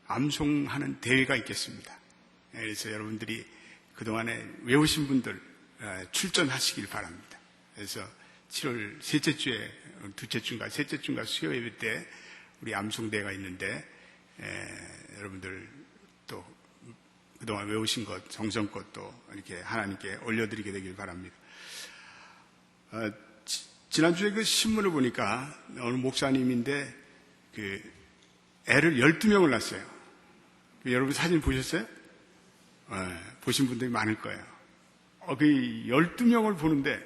암송하는 대회가 있겠습니다. 그래서 여러분들이 그동안에 외우신 분들 출전하시길 바랍니다. 그래서 7월 셋째 주에, 둘째 주인가 셋째 주인가 수요 예배 때 우리 암송대회가 있는데 여러분들 또 그동안 외우신 것, 정성껏 또 이렇게 하나님께 올려드리게 되길 바랍니다. 지난주에 그 신문을 보니까 어느 목사님인데 애를 12명을 낳았어요. 여러분 사진 보셨어요? 보신 분들이 많을 거예요. 그 12명을 보는데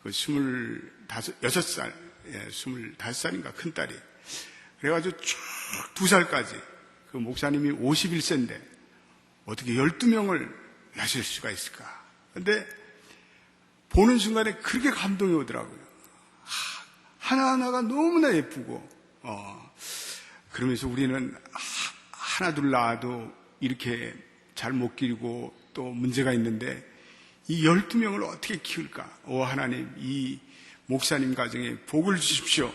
그 25살인가 큰 딸이. 그래가지고 쭉 2살까지 그 목사님이 51세인데 어떻게 12명을 낳으실 수가 있을까? 근데 보는 순간에 그렇게 감동이 오더라고요. 하나하나가 너무나 예쁘고, 그러면서 우리는 하나 둘 낳아도 이렇게 잘 못 기르고 또 문제가 있는데 이 12명을 어떻게 키울까? 하나님, 이 목사님 가정에 복을 주십시오.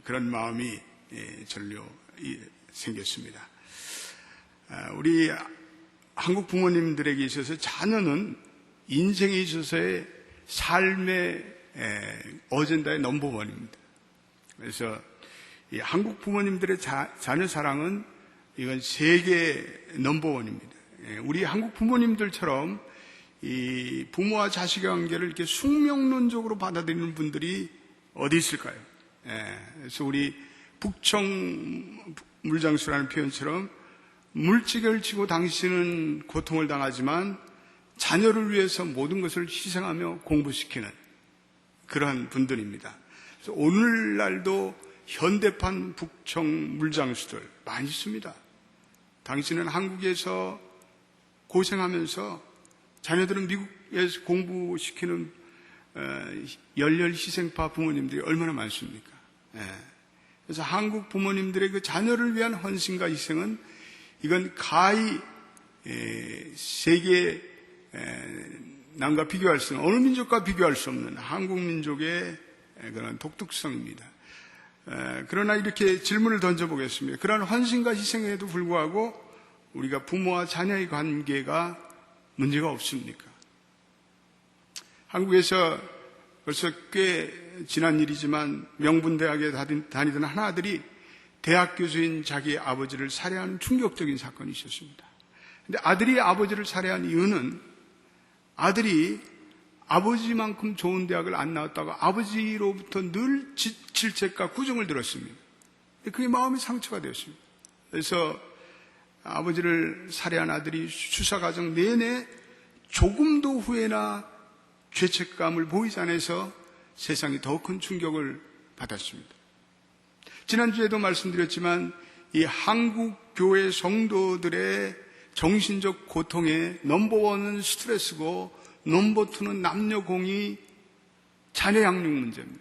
그런 마음이 절로 생겼습니다. 우리 한국 부모님들에게 있어서 자녀는 인생에 있어서의 삶의 어젠다의 넘버원입니다. 그래서 이 한국 부모님들의 자녀 사랑은 이건 세계 넘버원입니다. 우리 한국 부모님들처럼 이 부모와 자식의 관계를 이렇게 숙명론적으로 받아들이는 분들이 어디 있을까요? 그래서 우리 북청 물장수라는 표현처럼 물지개를 치고 당신은 고통을 당하지만 자녀를 위해서 모든 것을 희생하며 공부시키는 그러한 분들입니다. 그래서 오늘날도 현대판 북청 물장수들 많이 있습니다. 당신은 한국에서 고생하면서 자녀들은 미국에서 공부시키는 열렬 희생파 부모님들이 얼마나 많습니까? 그래서 한국 부모님들의 그 자녀를 위한 헌신과 희생은 이건 가히 세계 남과 비교할 수 없는, 어느 민족과 비교할 수 없는 한국 민족의 그런 독특성입니다. 그러나 이렇게 질문을 던져보겠습니다. 그러한 헌신과 희생에도 불구하고 우리가 부모와 자녀의 관계가 문제가 없습니까? 한국에서 벌써 꽤 지난 일이지만 명분대학에 다니던 한 아들이 대학 교수인 자기 아버지를 살해하는 충격적인 사건이 있었습니다. 그런데 아들이 아버지를 살해한 이유는 아들이 아버지만큼 좋은 대학을 안 나왔다고 아버지로부터 늘 질책과 구정을 들었습니다. 그게 마음의 상처가 되었습니다. 그래서 아버지를 살해한 아들이 수사 과정 내내 조금도 후회나 죄책감을 보이지 않아서 세상이 더 큰 충격을 받았습니다. 지난주에도 말씀드렸지만 이 한국 교회 성도들의 정신적 고통의 넘버원은 스트레스고 넘버투는 남녀 공의 자녀 양육 문제입니다.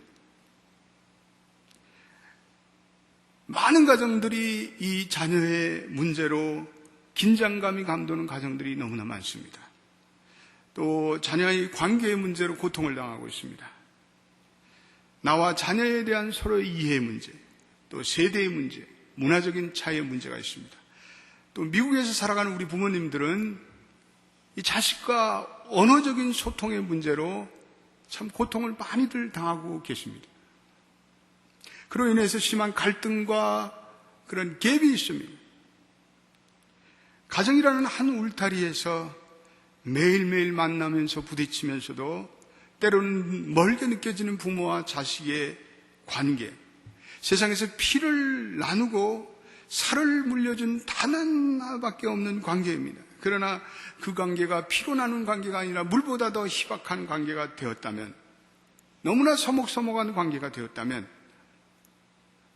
많은 가정들이 이 자녀의 문제로 긴장감이 감도는 가정들이 너무나 많습니다. 또 자녀의 관계의 문제로 고통을 당하고 있습니다. 나와 자녀에 대한 서로의 이해의 문제, 또 세대의 문제, 문화적인 차이의 문제가 있습니다. 또 미국에서 살아가는 우리 부모님들은 이 자식과 언어적인 소통의 문제로 참 고통을 많이들 당하고 계십니다. 그로 인해서 심한 갈등과 그런 갭이 있습니다. 가정이라는 한 울타리에서 매일매일 만나면서 부딪히면서도 때로는 멀게 느껴지는 부모와 자식의 관계, 세상에서 피를 나누고 살을 물려준 단 하나밖에 없는 관계입니다. 그러나 그 관계가 피로 나눈 관계가 아니라 물보다 더 희박한 관계가 되었다면, 너무나 서먹서먹한 관계가 되었다면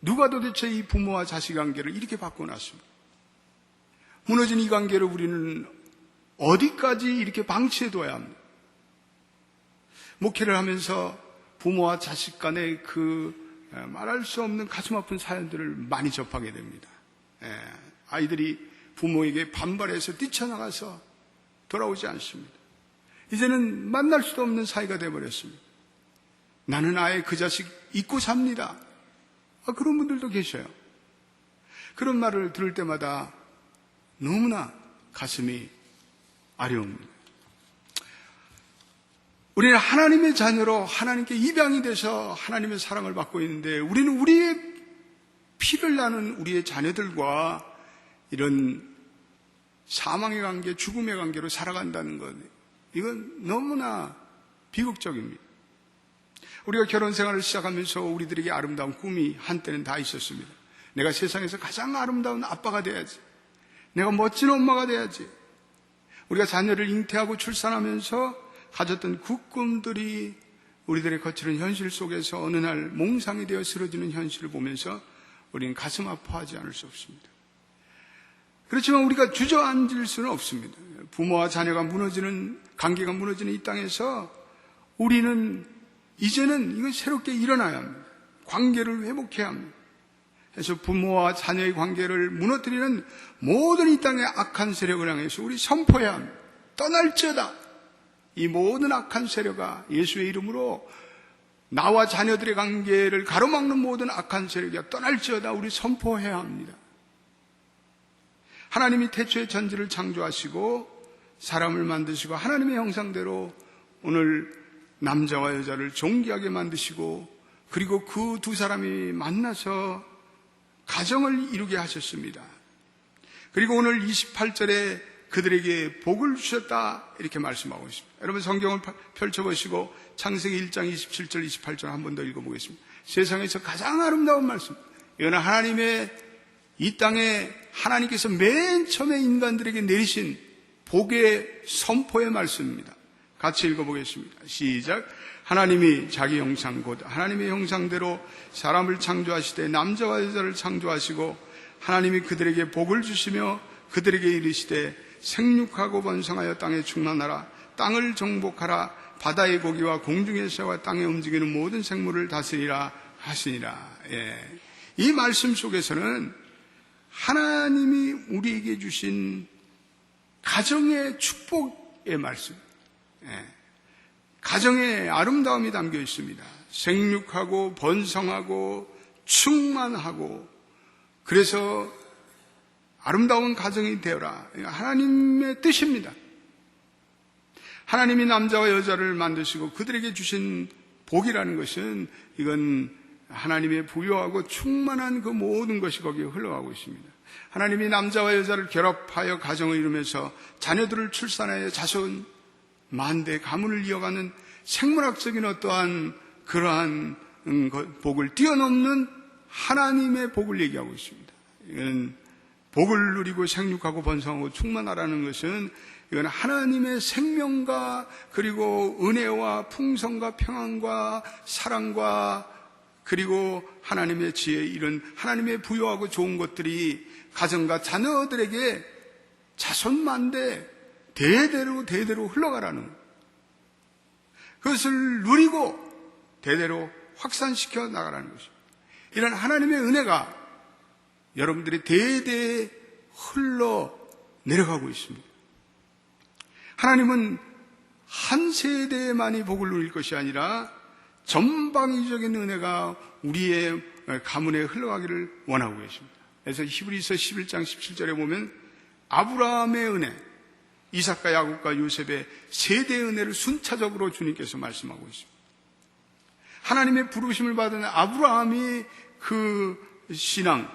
누가 도대체 이 부모와 자식 관계를 이렇게 바꿔놨습니까? 무너진 이 관계를 우리는 어디까지 이렇게 방치해둬야 합니까? 목회를 하면서 부모와 자식 간의 말할 수 없는 가슴 아픈 사연들을 많이 접하게 됩니다. 아이들이 부모에게 반발해서 뛰쳐나가서 돌아오지 않습니다. 이제는 만날 수도 없는 사이가 되어버렸습니다. 나는 아예 그 자식 잊고 삽니다. 그런 분들도 계셔요. 그런 말을 들을 때마다 너무나 가슴이 아려옵니다. 우리는 하나님의 자녀로 하나님께 입양이 돼서 하나님의 사랑을 받고 있는데, 우리는 우리의 피를 나는 우리의 자녀들과 이런 사망의 관계, 죽음의 관계로 살아간다는 것, 이건 너무나 비극적입니다. 우리가 결혼 생활을 시작하면서 우리들에게 아름다운 꿈이 한때는 다 있었습니다. 내가 세상에서 가장 아름다운 아빠가 돼야지, 내가 멋진 엄마가 돼야지. 우리가 자녀를 잉태하고 출산하면서 가졌던 그 꿈들이 우리들의 거칠은 현실 속에서 어느 날 몽상이 되어 쓰러지는 현실을 보면서 우리는 가슴 아파하지 않을 수 없습니다. 그렇지만 우리가 주저앉을 수는 없습니다. 부모와 자녀가 무너지는, 관계가 무너지는 이 땅에서 우리는 이제는 이건 새롭게 일어나야 합니다. 관계를 회복해야 합니다. 그래서 부모와 자녀의 관계를 무너뜨리는 모든 이 땅의 악한 세력을 향해서 우리 선포해야 합니다. 떠날지어다. 이 모든 악한 세력아, 예수의 이름으로 나와 자녀들의 관계를 가로막는 모든 악한 세력이 떠날지어다. 우리 선포해야 합니다. 하나님이 태초에 천지를 창조하시고 사람을 만드시고 하나님의 형상대로 오늘 남자와 여자를 존귀하게 만드시고, 그리고 그 두 사람이 만나서 가정을 이루게 하셨습니다. 그리고 오늘 28절에 그들에게 복을 주셨다, 이렇게 말씀하고 있습니다. 여러분 성경을 펼쳐보시고 창세기 1장 27절 28절 한 번 더 읽어보겠습니다. 세상에서 가장 아름다운 말씀, 이거는 하나님의 이 땅에 하나님께서 맨 처음에 인간들에게 내리신 복의 선포의 말씀입니다. 같이 읽어보겠습니다. 시작. 하나님이 자기 형상 곧 하나님의 형상대로 사람을 창조하시되 남자와 여자를 창조하시고 하나님이 그들에게 복을 주시며 그들에게 이르시되 생육하고 번성하여 땅에 충만하라. 땅을 정복하라. 바다의 고기와 공중의 새와 땅에 움직이는 모든 생물을 다스리라 하시니라. 예. 이 말씀 속에서는 하나님이 우리에게 주신 가정의 축복의 말씀, 가정의 아름다움이 담겨 있습니다. 생육하고 번성하고 충만하고, 그래서 아름다운 가정이 되어라. 하나님의 뜻입니다. 하나님이 남자와 여자를 만드시고 그들에게 주신 복이라는 것은, 이건 하나님의 부유하고 충만한 그 모든 것이 거기에 흘러가고 있습니다. 하나님이 남자와 여자를 결합하여 가정을 이루면서 자녀들을 출산하여 자손 만대 가문을 이어가는 생물학적인 어떠한 그러한 복을 뛰어넘는 하나님의 복을 얘기하고 있습니다. 이건 복을 누리고 생육하고 번성하고 충만하라는 것은, 이건 하나님의 생명과 그리고 은혜와 풍성과 평안과 사랑과 그리고 하나님의 지혜, 이런 하나님의 부유하고 좋은 것들이 가정과 자녀들에게 자손만대 대대로 흘러가라는 것. 그것을 누리고 대대로 확산시켜 나가라는 것입니다. 이런 하나님의 은혜가 여러분들이 대대에 흘러 내려가고 있습니다. 하나님은 한 세대만이 복을 누릴 것이 아니라 전방위적인 은혜가 우리의 가문에 흘러가기를 원하고 계십니다. 그래서 히브리서 11장 17절에 보면 아브라함의 은혜, 이삭과 야곱과 요셉의 세대의 은혜를 순차적으로 주님께서 말씀하고 있습니다. 하나님의 부르심을 받은 아브라함이 그 신앙,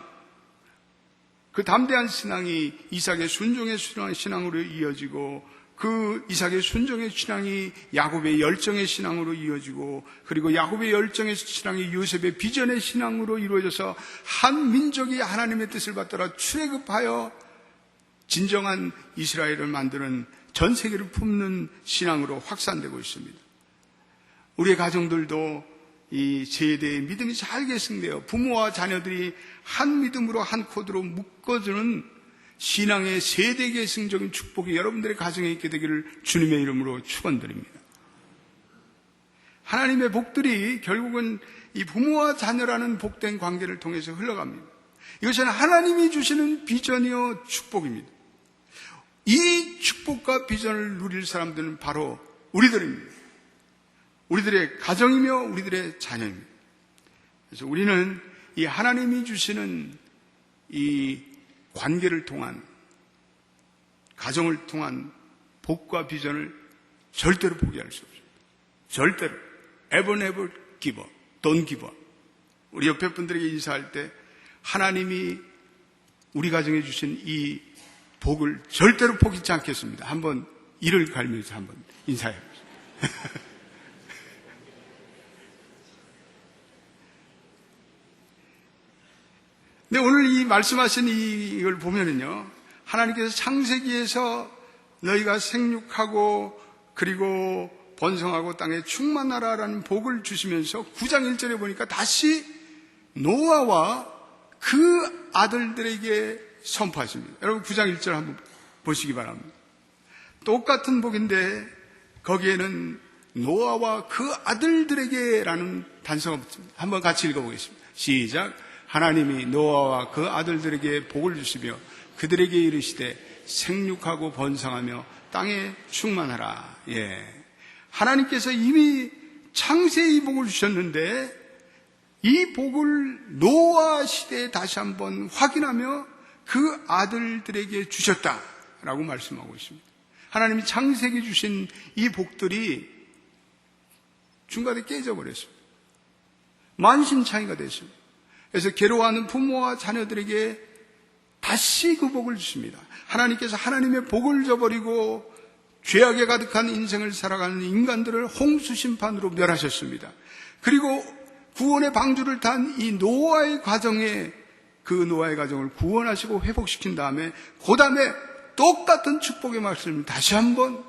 그 담대한 신앙이 이삭의 순종의 신앙으로 이어지고, 그 이삭의 순종의 신앙이 야곱의 열정의 신앙으로 이어지고, 그리고 야곱의 열정의 신앙이 요셉의 비전의 신앙으로 이루어져서 한 민족이 하나님의 뜻을 받들어 출애굽하여 진정한 이스라엘을 만드는, 전 세계를 품는 신앙으로 확산되고 있습니다. 우리의 가정들도 이 세대의 믿음이 잘 계승되어 부모와 자녀들이 한 믿음으로 한 코드로 묶어주는 신앙의 세대 계승적인 축복이 여러분들의 가정에 있게 되기를 주님의 이름으로 축원드립니다. 하나님의 복들이 결국은 이 부모와 자녀라는 복된 관계를 통해서 흘러갑니다. 이것은 하나님이 주시는 비전이요 축복입니다. 이 축복과 비전을 누릴 사람들은 바로 우리들입니다. 우리들의 가정이며 우리들의 자녀입니다. 그래서 우리는 이 하나님이 주시는 이 관계를 통한, 가정을 통한 복과 비전을 절대로 포기할 수 없습니다. 절대로. Ever give up. Don't give up. 우리 옆에 분들에게 인사할 때 하나님이 우리 가정에 주신 이 복을 절대로 포기치 않겠습니다. 한번 이를 갈면서 한번 인사해 보세요. 근데 오늘 이 말씀하신 이걸 보면은요, 하나님께서 창세기에서 너희가 생육하고 그리고 번성하고 땅에 충만하라라는 복을 주시면서 9장 1절에 보니까 다시 노아와 그 아들들에게 선포하십니다. 여러분 9장 1절 한번 보시기 바랍니다. 똑같은 복인데 거기에는 노아와 그 아들들에게라는 단서가 붙습니다. 한번 같이 읽어보겠습니다. 시작. 하나님이 노아와 그 아들들에게 복을 주시며 그들에게 이르시되 생육하고 번성하며 땅에 충만하라. 예. 하나님께서 이미 창세의 복을 주셨는데 이 복을 노아 시대에 다시 한번 확인하며 그 아들들에게 주셨다라고 말씀하고 있습니다. 하나님이 창세기 주신 이 복들이 중간에 깨져버렸습니다. 만신창이가 됐습니다. 그래서 괴로워하는 부모와 자녀들에게 다시 그 복을 주십니다. 하나님께서 하나님의 복을 저버리고 죄악에 가득한 인생을 살아가는 인간들을 홍수 심판으로 멸하셨습니다. 그리고 구원의 방주를 탄 이 노아의 가정에 그 노아의 가정을 구원하시고 회복시킨 다음에 그 다음에 똑같은 축복의 말씀을 다시 한번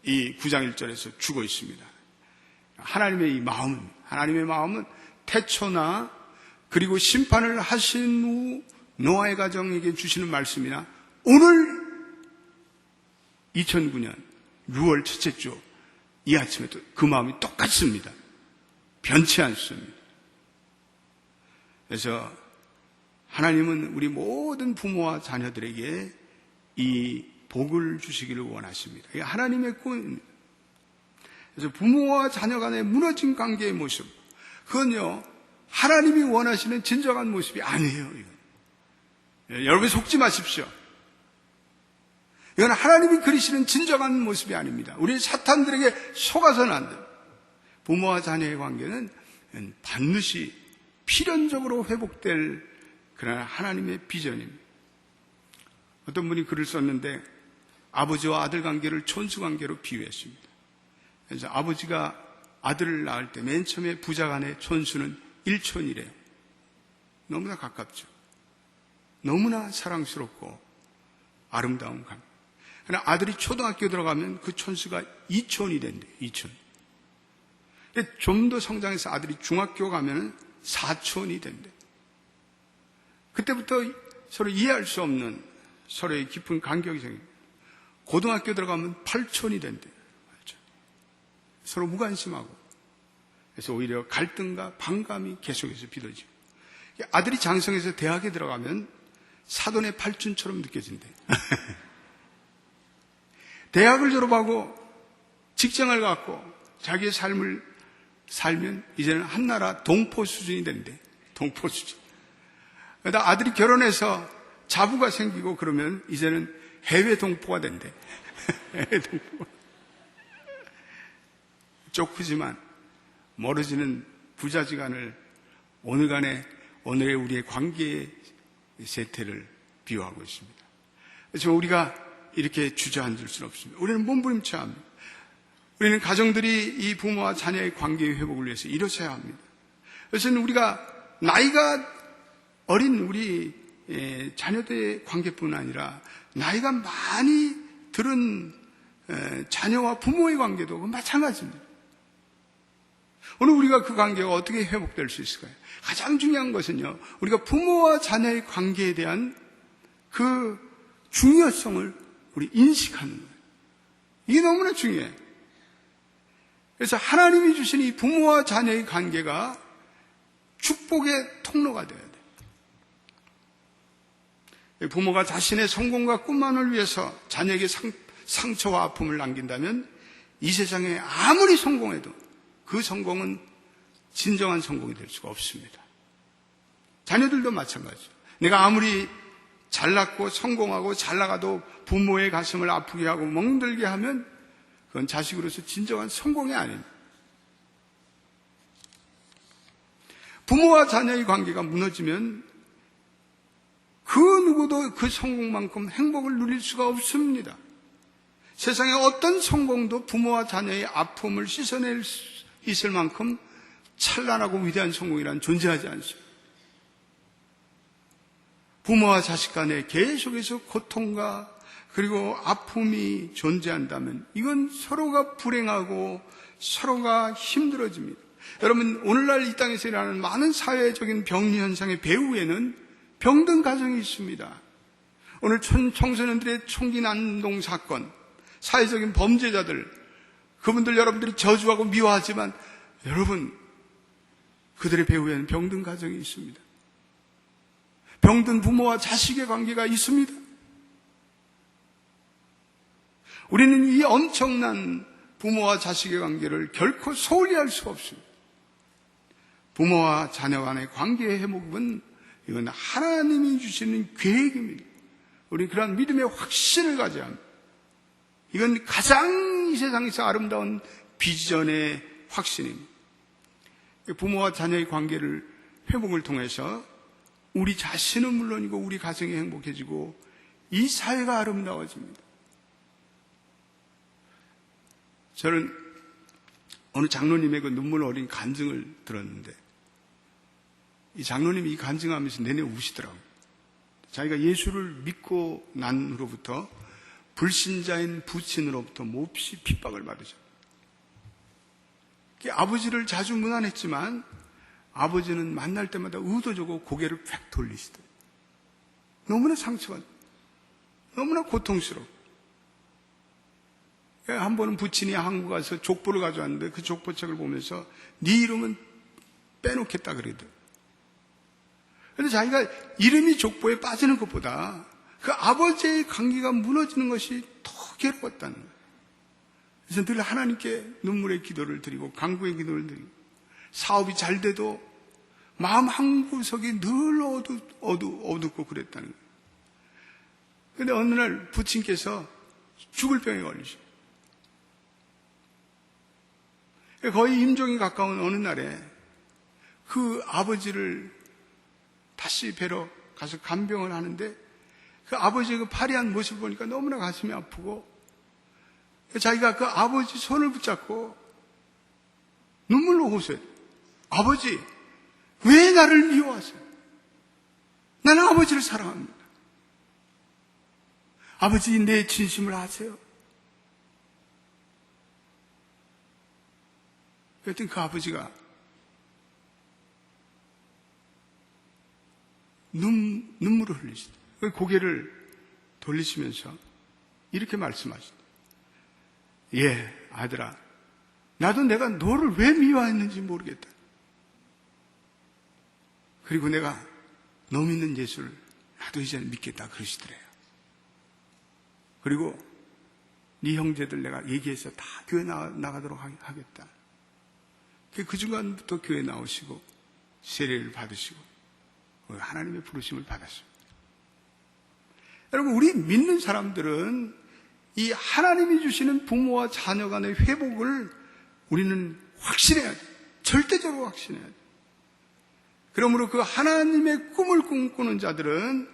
이 9장 1절에서 주고 있습니다. 하나님의 마음은 태초나 그리고 심판을 하신 후 노아의 가정에게 주시는 말씀이나 오늘 2009년 6월 첫째 주 이 아침에도 그 마음이 똑같습니다. 변치 않습니다. 그래서 하나님은 우리 모든 부모와 자녀들에게 이 복을 주시기를 원하십니다. 이게 하나님의 꿈입니다. 그래서 부모와 자녀 간의 무너진 관계의 모습, 그건요 하나님이 원하시는 진정한 모습이 아니에요. 이건. 여러분 속지 마십시오. 이건 하나님이 그리시는 진정한 모습이 아닙니다. 우리 사탄들에게 속아서는 안 돼요. 부모와 자녀의 관계는 반드시 필연적으로 회복될 그런 하나님의 비전입니다. 어떤 분이 글을 썼는데 아버지와 아들 관계를 촌수 관계로 비유했습니다. 그래서 아버지가 아들을 낳을 때 맨 처음에 부자간의 촌수는 1촌이래요. 너무나 가깝죠. 너무나 사랑스럽고 아름다운 관계. 그러나 아들이 초등학교 들어가면 그 촌수가 2촌이 된대요. 2촌. 좀 더 성장해서 아들이 중학교 가면 4촌이 된대요. 그때부터 서로 이해할 수 없는 서로의 깊은 간격이 생깁니다. 고등학교 들어가면 8촌이 된대요. 8촌. 서로 무관심하고. 그래서 오히려 갈등과 반감이 계속해서 빚어지고. 아들이 장성해서 대학에 들어가면 사돈의 팔촌처럼 느껴진대요. 대학을 졸업하고 직장을 갖고 자기의 삶을 살면 이제는 한나라 동포 수준이 된대. 동포 수준. 그러다 아들이 결혼해서 자부가 생기고 그러면 이제는 해외 동포가 된대. 해외 동포. 좁지만 멀어지는 부자지간을 오늘의 우리의 관계의 세태를 비유하고 있습니다. 그래서 우리가 이렇게 주저앉을 수는 없습니다. 우리는 몸부림쳐야 합니다. 우리는 가정들이 이 부모와 자녀의 관계의 회복을 위해서 일어서야 합니다. 그래서 우리가 나이가 어린 우리 자녀들의 관계뿐 아니라 나이가 많이 들은 자녀와 부모의 관계도 마찬가지입니다. 오늘 우리가 그 관계가 어떻게 회복될 수 있을까요? 가장 중요한 것은요, 우리가 부모와 자녀의 관계에 대한 그 중요성을 우리 인식하는 거예요. 이게 너무나 중요해요. 그래서 하나님이 주신 이 부모와 자녀의 관계가 축복의 통로가 되어야 돼요. 부모가 자신의 성공과 꿈만을 위해서 자녀에게 상처와 아픔을 남긴다면 이 세상에 아무리 성공해도 그 성공은 진정한 성공이 될 수가 없습니다. 자녀들도 마찬가지죠. 내가 아무리 잘났고 성공하고 잘나가도 부모의 가슴을 아프게 하고 멍들게 하면 그건 자식으로서 진정한 성공이 아닙니다. 부모와 자녀의 관계가 무너지면 그 누구도 그 성공만큼 행복을 누릴 수가 없습니다. 세상의 어떤 성공도 부모와 자녀의 아픔을 씻어낼 수 있을 만큼 찬란하고 위대한 성공이란 존재하지 않습니다. 부모와 자식 간에 계속해서 고통과 그리고 아픔이 존재한다면 이건 서로가 불행하고 서로가 힘들어집니다. 여러분, 오늘날 이 땅에서 일어나는 많은 사회적인 병리 현상의 배후에는 병든 가정이 있습니다. 오늘 청소년들의 총기 난동 사건, 사회적인 범죄자들, 그분들 여러분들이 저주하고 미워하지만 여러분, 그들의 배후에는 병든 가정이 있습니다. 병든 부모와 자식의 관계가 있습니다. 우리는 이 엄청난 부모와 자식의 관계를 결코 소홀히 할 수가 없습니다. 부모와 자녀 간의 관계의 회복은 이건 하나님이 주시는 계획입니다. 우리는 그런 믿음의 확신을 가져야 합니다. 이건 가장 이 세상에서 아름다운 비전의 확신입니다. 부모와 자녀의 관계를 회복을 통해서 우리 자신은 물론이고 우리 가정이 행복해지고 이 사회가 아름다워집니다. 저는 어느 장로님의 그 눈물 어린 간증을 들었는데 이 장로님이 이 간증하면서 내내 우시더라고요. 자기가 예수를 믿고 난 후로부터 불신자인 부친으로부터 몹시 핍박을 받으셨어요. 아버지를 자주 문안했지만 아버지는 만날 때마다 의도적으로 고개를 팩 돌리시더라고요. 너무나 상처가, 너무나 고통스러워. 한 번은 부친이 한국 가서 족보를 가져왔는데 그 족보책을 보면서 네 이름은 빼놓겠다 그러더라고요. 그런데 자기가 이름이 족보에 빠지는 것보다 그 아버지의 관계가 무너지는 것이 더 괴로웠다는 거예요. 그래서 늘 하나님께 눈물의 기도를 드리고 간구의 기도를 드리고 사업이 잘 돼도 마음 한 구석이 늘 어둡고 그랬다는 거예요. 그런데 어느 날 부친께서 죽을 병에 걸리셔. 거의 임종이 가까운 어느 날에 그 아버지를 다시 뵈러 가서 간병을 하는데 그 아버지의 그 파리한 모습을 보니까 너무나 가슴이 아프고 자기가 그 아버지 손을 붙잡고 눈물로 호소해요. 아버지, 왜 나를 미워하세요? 나는 아버지를 사랑합니다. 아버지, 내 진심을 아세요? 그랬더니 그 아버지가 눈물을 흘리시다. 고개를 돌리시면서 이렇게 말씀하시다. 예, 아들아, 나도 내가 너를 왜 미워했는지 모르겠다. 그리고 내가 너 믿는 예수를 나도 이제는 믿겠다 그러시더래요. 그리고 네 형제들 내가 얘기해서 다 교회 나가도록 하겠다. 그 순간부터 교회 나오시고 세례를 받으시고 하나님의 부르심을 받았습니다. 여러분, 우리 믿는 사람들은 이 하나님이 주시는 부모와 자녀 간의 회복을 우리는 확신해야 돼요. 절대적으로 확신해야 돼요. 그러므로 그 하나님의 꿈을 꿈꾸는 자들은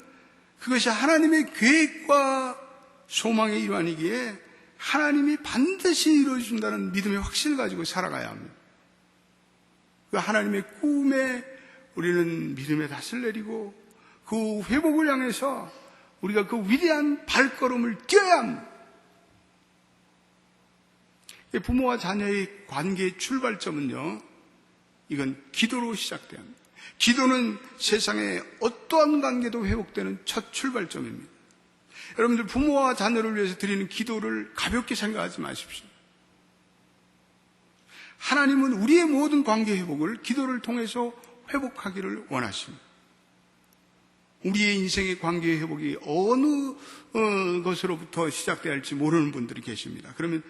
그것이 하나님의 계획과 소망의 일환이기에 하나님이 반드시 이루어준다는 믿음의 확신을 가지고 살아가야 합니다. 그 하나님의 꿈에 우리는 믿음의 닷을 내리고 그 회복을 향해서 우리가 그 위대한 발걸음을 뛰어야 합니다. 부모와 자녀의 관계의 출발점은요, 이건 기도로 시작돼야 합니다. 기도는 세상의 어떠한 관계도 회복되는 첫 출발점입니다. 여러분들 부모와 자녀를 위해서 드리는 기도를 가볍게 생각하지 마십시오. 하나님은 우리의 모든 관계 회복을 기도를 통해서 회복하기를 원하십니다. 우리의 인생의 관계 회복이 어느 것으로부터 시작돼야 할지 모르는 분들이 계십니다. 그러면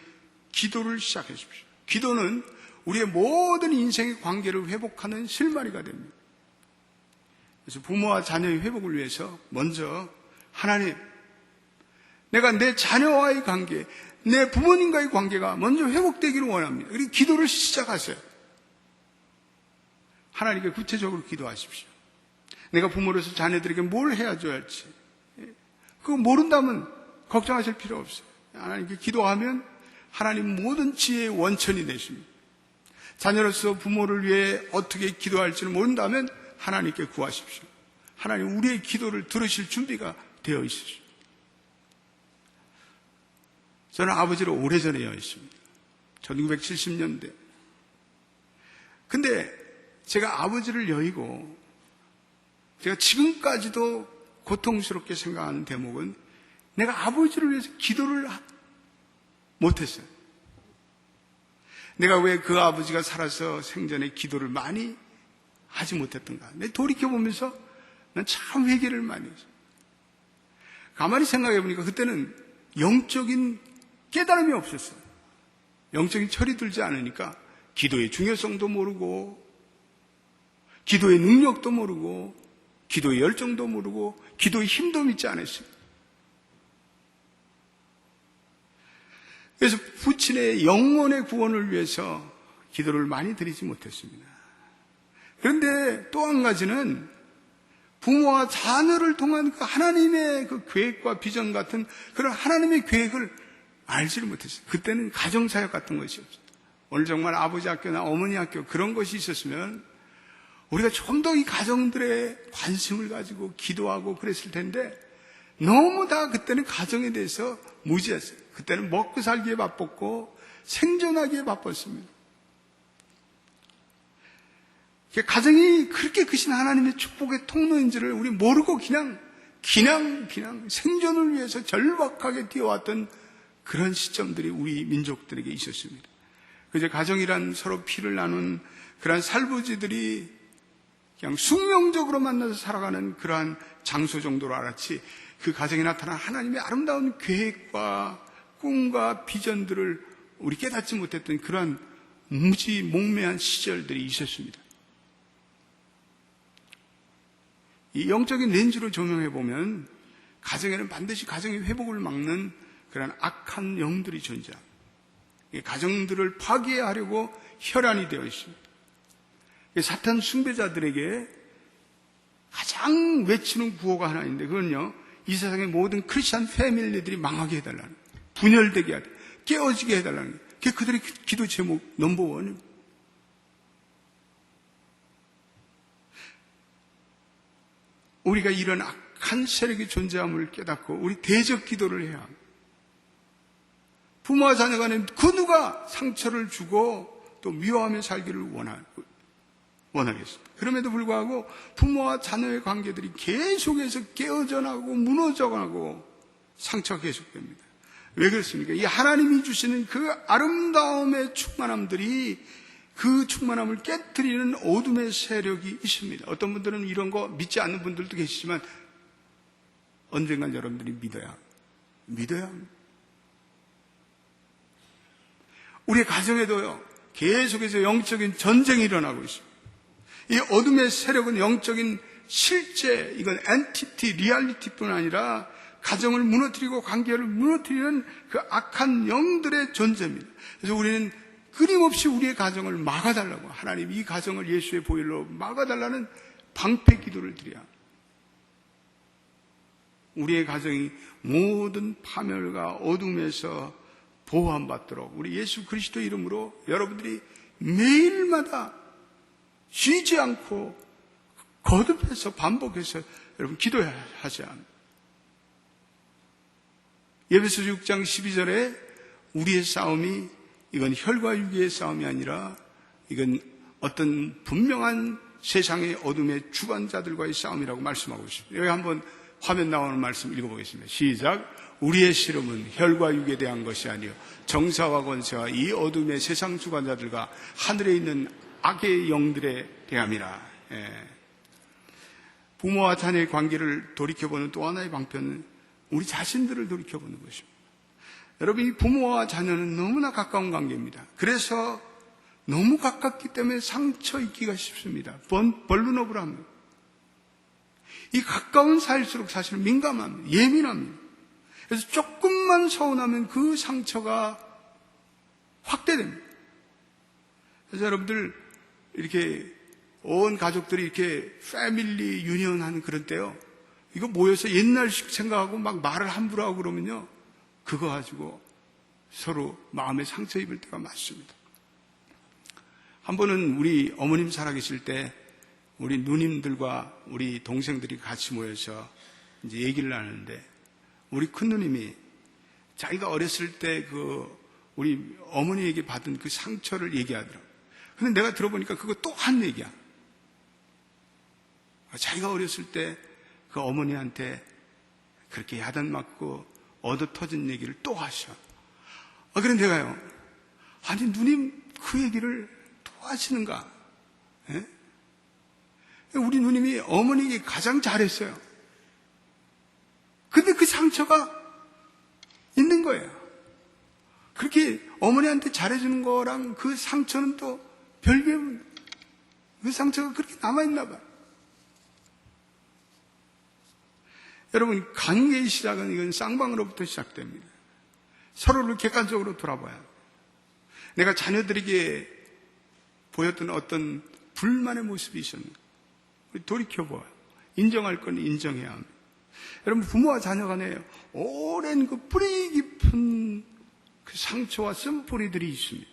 기도를 시작해 주십시오. 기도는 우리의 모든 인생의 관계를 회복하는 실마리가 됩니다. 그래서 부모와 자녀의 회복을 위해서 먼저 하나님, 내가 내 자녀와의 관계, 내 부모님과의 관계가 먼저 회복되기를 원합니다. 그리고 기도를 시작하세요. 하나님께 구체적으로 기도하십시오. 내가 부모로서 자녀들에게 뭘 해야줘야 할지, 그거 모른다면 걱정하실 필요 없어요. 하나님께 기도하면 하나님 모든 지혜의 원천이 되십니다. 자녀로서 부모를 위해 어떻게 기도할지를 모른다면 하나님께 구하십시오. 하나님 우리의 기도를 들으실 준비가 되어 있으십니다. 저는 아버지를 오래전에 여했습니다. 1970년대. 근데 제가 아버지를 여의고 제가 지금까지도 고통스럽게 생각하는 대목은 내가 아버지를 위해서 기도를 못했어요. 내가 왜 그 아버지가 살아서 생전에 기도를 많이 하지 못했던가. 내 돌이켜보면서 난 참 회개를 많이 했어요. 가만히 생각해보니까 그때는 영적인 깨달음이 없었어요. 영적인 철이 들지 않으니까 기도의 중요성도 모르고 기도의 능력도 모르고 기도의 열정도 모르고 기도의 힘도 믿지 않았어요. 그래서 부친의 영혼의 구원을 위해서 기도를 많이 드리지 못했습니다. 그런데 또 한 가지는 부모와 자녀를 통한 그 하나님의 그 계획과 비전 같은 그런 하나님의 계획을 알지를 못했어요. 그때는 가정사역 같은 것이 없어요. 오늘 정말 아버지 학교나 어머니 학교 그런 것이 있었으면 우리가 좀 더 이 가정들의 관심을 가지고 기도하고 그랬을 텐데 너무 다 그때는 가정에 대해서 무지했어요. 그때는 먹고 살기에 바빴고 생존하기에 바빴습니다. 가정이 그렇게 크신 하나님의 축복의 통로인지를 우리 모르고 그냥 생존을 위해서 절박하게 뛰어왔던 그런 시점들이 우리 민족들에게 있었습니다. 그저 가정이란 서로 피를 나눈 그러한 살부지들이 그냥 숙명적으로 만나서 살아가는 그러한 장소 정도로 알았지 그 가정에 나타난 하나님의 아름다운 계획과 꿈과 비전들을 우리 깨닫지 못했던 그러한 무지몽매한 시절들이 있었습니다. 이 영적인 렌즈로 조명해보면 가정에는 반드시 가정의 회복을 막는 그런 악한 영들이 존재합니다. 가정들을 파괴하려고 혈안이 되어 있습니다. 사탄 숭배자들에게 가장 외치는 구호가 하나 있는데 그건요, 이 세상의 모든 크리스찬 패밀리들이 망하게 해달라는 거예요. 분열되게 하라, 깨어지게 해달라는 거예요. 그게 그들의 기도 제목 넘버원입니다. 우리가 이런 악한 세력의 존재함을 깨닫고 우리 대적 기도를 해야 합니다. 부모와 자녀 간에 그 누가 상처를 주고 또 미워하며 살기를 원하겠습니다. 그럼에도 불구하고 부모와 자녀의 관계들이 계속해서 깨어져나가고 무너져가고 상처가 계속됩니다. 왜 그렇습니까? 이 하나님이 주시는 그 아름다움의 충만함들이 그 충만함을 깨트리는 어둠의 세력이 있습니다. 어떤 분들은 이런 거 믿지 않는 분들도 계시지만 언젠간 여러분들이 믿어야 합니다. 우리의 가정에도요, 계속해서 영적인 전쟁이 일어나고 있습니다. 이 어둠의 세력은 영적인 실제, 이건 엔티티, 리얼리티뿐 아니라 가정을 무너뜨리고 관계를 무너뜨리는 그 악한 영들의 존재입니다. 그래서 우리는 끊임없이 우리의 가정을 막아달라고, 하나님 이 가정을 예수의 보혈로 막아달라는 방패 기도를 드려야 합니다. 우리의 가정이 모든 파멸과 어둠에서 보호받도록 우리 예수 그리스도 이름으로 여러분들이 매일마다 쉬지 않고 거듭해서 반복해서 여러분 기도하셔야 합니다. 에베소 6장 12절에 우리의 싸움이 이건 혈과 육의 싸움이 아니라 이건 어떤 분명한 세상의 어둠의 주관자들과의 싸움이라고 말씀하고 있습니다. 여기 한번 화면 나오는 말씀 읽어보겠습니다. 시작. 우리의 씨름은 혈과 육에 대한 것이 아니요 정사와 권세와 이 어둠의 세상 주관자들과 하늘에 있는 악의 영들에 대함이라. 부모와 자녀의 관계를 돌이켜보는 또 하나의 방편은 우리 자신들을 돌이켜보는 것입니다. 여러분, 이 부모와 자녀는 너무나 가까운 관계입니다. 그래서 너무 가깝기 때문에 상처 입기가 쉽습니다. 벌루너블합니다. 이 가까운 사이일수록 사실은 민감합니다. 예민합니다. 그래서 조금만 서운하면 그 상처가 확대됩니다. 그래서 여러분들 이렇게 온 가족들이 이렇게 패밀리 유니언 하는 그런 때요, 이거 모여서 옛날식 생각하고 막 말을 함부로 하고 그러면요, 그거 가지고 서로 마음에 상처 입을 때가 많습니다. 한 번은 우리 어머님 살아계실 때 우리 누님들과 우리 동생들이 같이 모여서 이제 얘기를 나누는데, 우리 큰 누님이 자기가 어렸을 때 우리 어머니에게 받은 그 상처를 얘기하더라고요. 근데 내가 들어보니까 그거 또 한 얘기야. 자기가 어렸을 때 그 어머니한테 그렇게 야단맞고 얻어 터진 얘기를 또 하셔. 그래 내가요, 아니 누님 그 얘기를 또 하시는가? 예? 우리 누님이 어머니에게 가장 잘했어요. 근데 그 상처가 있는 거예요. 그렇게 어머니한테 잘해주는 거랑 그 상처는 또 별개입니다. 그 상처가 그렇게 남아있나 봐요. 여러분, 관계의 시작은 이건 쌍방으로부터 시작됩니다. 서로를 객관적으로 돌아봐야 해요. 내가 자녀들에게 보였던 어떤 불만의 모습이 있었는가? 돌이켜봐요. 인정할 건 인정해야 합니다. 여러분, 부모와 자녀 간에 오랜 그 뿌리 깊은 그 상처와 쓴뿌리들이 있습니다.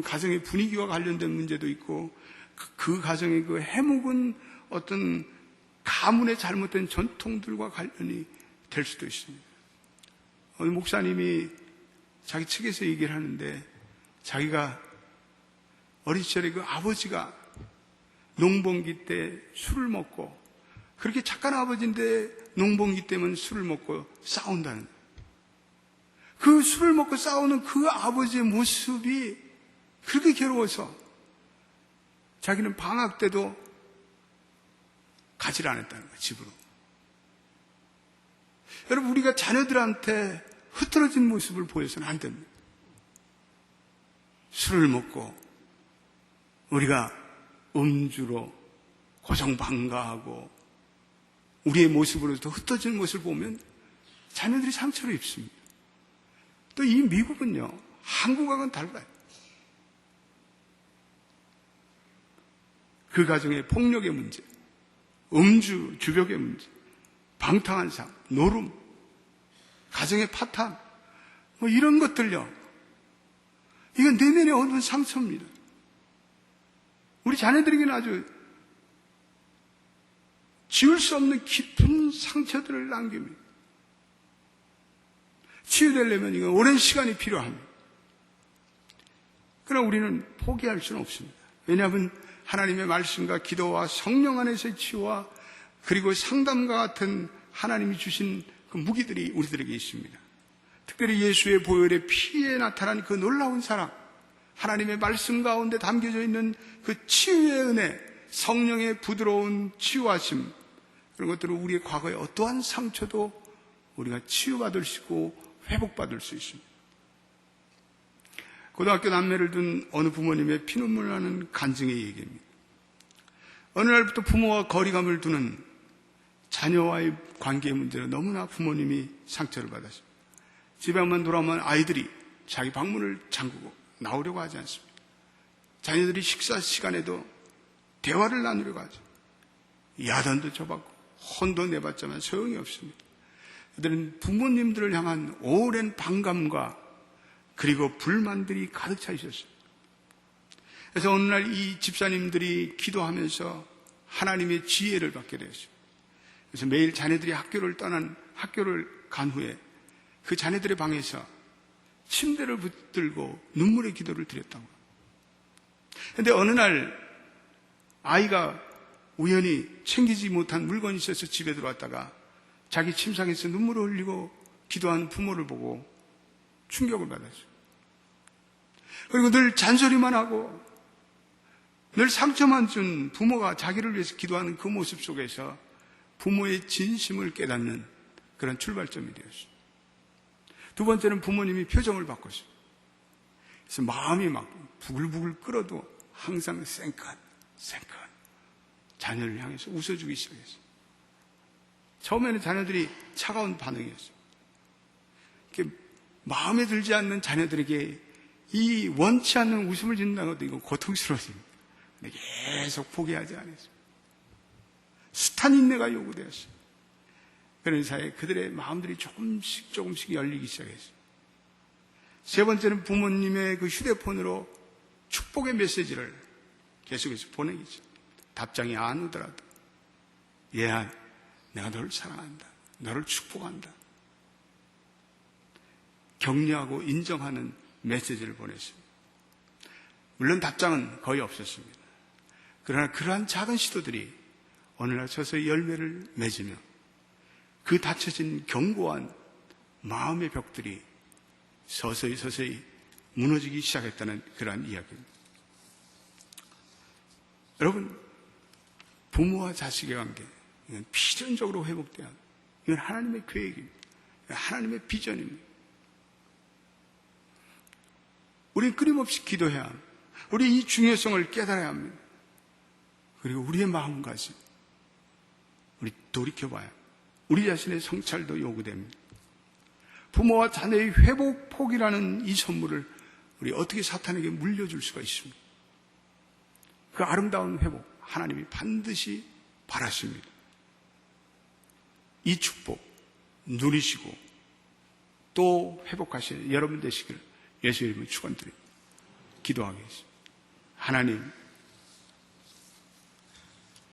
가정의 분위기와 관련된 문제도 있고, 그 가정의 그 해묵은 어떤 가문의 잘못된 전통들과 관련이 될 수도 있습니다. 어느 목사님이 자기 책에서 얘기를 하는데, 자기가 어린 시절에 그 아버지가 농번기 때 술을 먹고, 그렇게 착한 아버지인데 농번기 때문에 술을 먹고 싸운다는 거예요. 그 술을 먹고 싸우는 그 아버지의 모습이 그렇게 괴로워서 자기는 방학 때도 가지를 않았다는 거예요, 집으로. 여러분, 우리가 자녀들한테 흐트러진 모습을 보여서는 안 됩니다. 술을 먹고 우리가 음주로 고정방가하고 우리의 모습으로서 흩어지는 모습을 보면 자녀들이 상처를 입습니다. 또 이 미국은요, 한국하고는 달라요. 그 가정의 폭력의 문제, 음주, 주벽의 문제, 방탕한 삶, 노름, 가정의 파탄, 이런 것들요, 이건 내면에 얻은 상처입니다. 우리 자녀들에게는 아주 지울 수 없는 깊은 상처들을 남깁니다. 치유되려면 이건 오랜 시간이 필요합니다. 그러나 우리는 포기할 수는 없습니다. 왜냐하면 하나님의 말씀과 기도와 성령 안에서의 치유와 그리고 상담과 같은 하나님이 주신 그 무기들이 우리들에게 있습니다. 특별히 예수의 보혈의 피에 나타난 그 놀라운 사랑, 하나님의 말씀 가운데 담겨져 있는 그 치유의 은혜, 성령의 부드러운 치유하심, 그런 것들은 우리의 과거의 어떠한 상처도 우리가 치유받을 수 있고 회복받을 수 있습니다. 고등학교 남매를 둔 어느 부모님의 피눈물 나는 간증의 얘기입니다. 어느 날부터 부모와 거리감을 두는 자녀와의 관계의 문제로 너무나 부모님이 상처를 받았습니다. 집에만 돌아오면 아이들이 자기 방문을 잠그고 나오려고 하지 않습니다. 자녀들이 식사 시간에도 대화를 나누려고 하죠. 야단도 쳐봤고 혼도 내봤자만 소용이 없습니다. 그들은 부모님들을 향한 오랜 반감과 그리고 불만들이 가득 차 있었어요. 그래서 어느 날 이 집사님들이 기도하면서 하나님의 지혜를 받게 되었어요. 그래서 매일 자녀들이 학교를 간 후에 그 자녀들의 방에서 침대를 붙들고 눈물의 기도를 드렸다고. 그런데 어느 날 아이가 우연히 챙기지 못한 물건이 있어서 집에 들어왔다가 자기 침상에서 눈물을 흘리고 기도하는 부모를 보고 충격을 받았어요. 그리고 늘 잔소리만 하고 늘 상처만 준 부모가 자기를 위해서 기도하는 그 모습 속에서 부모의 진심을 깨닫는 그런 출발점이 되었어요. 두 번째는 부모님이 표정을 바꿨어요. 그래서 마음이 막 부글부글 끓어도 항상 생각 자녀를 향해서 웃어주기 시작했어요. 처음에는 자녀들이 차가운 반응이었어요. 이렇게 마음에 들지 않는 자녀들에게 이 원치 않는 웃음을 짓는다는 것도 이거 고통스러워집니다. 근데 계속 포기하지 않았어요. 숱한 인내가 요구되었어요. 그런 사이에 그들의 마음들이 조금씩 열리기 시작했어요. 세 번째는 부모님의 그 휴대폰으로 축복의 메시지를 계속해서 보내기죠. 답장이 안 오더라도, 얘야, 내가 너를 사랑한다. 너를 축복한다. 격려하고 인정하는 메시지를 보냈습니다. 물론 답장은 거의 없었습니다. 그러나 그러한 작은 시도들이 오늘날 서서히 열매를 맺으며 그 닫혀진 견고한 마음의 벽들이 서서히 무너지기 시작했다는 그러한 이야기입니다. 여러분, 부모와 자식의 관계, 이건 필연적으로 회복돼야 합니다. 이건 하나님의 계획입니다. 하나님의 비전입니다. 우리는 끊임없이 기도해야 합니다. 우리 이 중요성을 깨달아야 합니다. 그리고 우리의 마음가짐, 우리 돌이켜봐야 합니다. 우리 자신의 성찰도 요구됩니다. 부모와 자녀의 회복폭이라는 이 선물을 우리 어떻게 사탄에게 물려줄 수가 있습니까? 그 아름다운 회복, 하나님이 반드시 바라십니다. 이 축복 누리시고 또 회복하시는 여러분 되시기를 예수 이름으로 축원드립니다. 기도하겠습니다. 하나님,